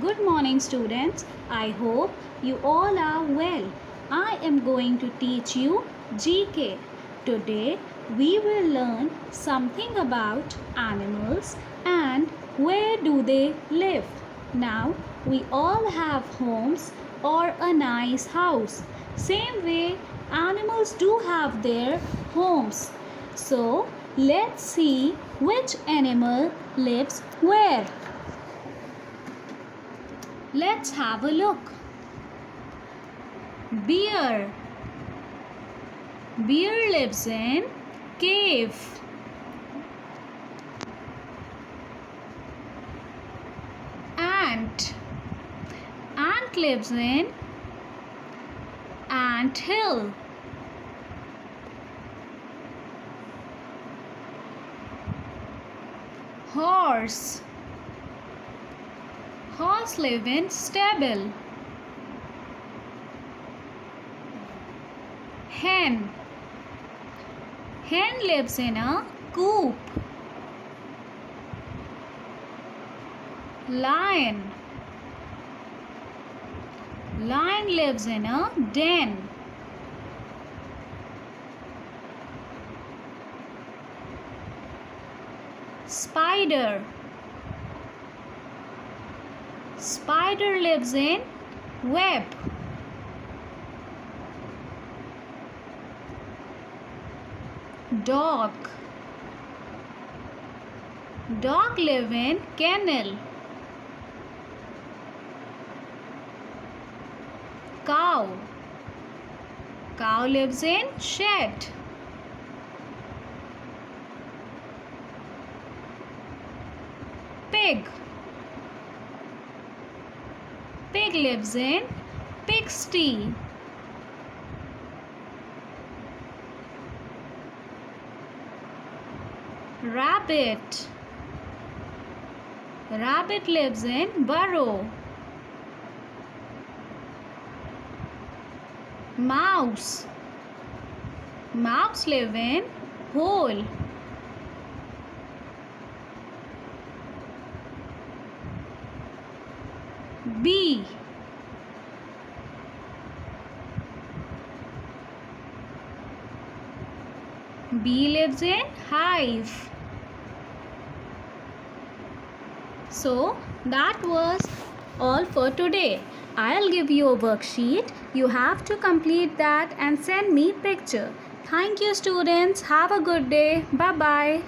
Good morning, students. I hope you all are well. I am going to teach you GK. Today, we will learn something about animals and where do they live. Now, we all have homes or a nice house. Same way, animals do have their homes. So, let's see which animal lives where. Let's have a look. Bear. Bear lives in cave. Ant. Ant lives in ant hill. Horse. Horse live in stable. Hen. Hen lives in a coop. Lion. Lion lives in a den. Spider. Spider lives in web. Dog. Dog live in kennel. Cow. Cow lives in shed. Pig. Pig lives in pigsty. Rabbit. Rabbit lives in burrow. Mouse. Mouse live in hole. Bee. Bee lives in hive. So that was all for today. I'll give you a worksheet. You have to complete that and send me picture. Thank you, students. Have a good day. Bye-bye.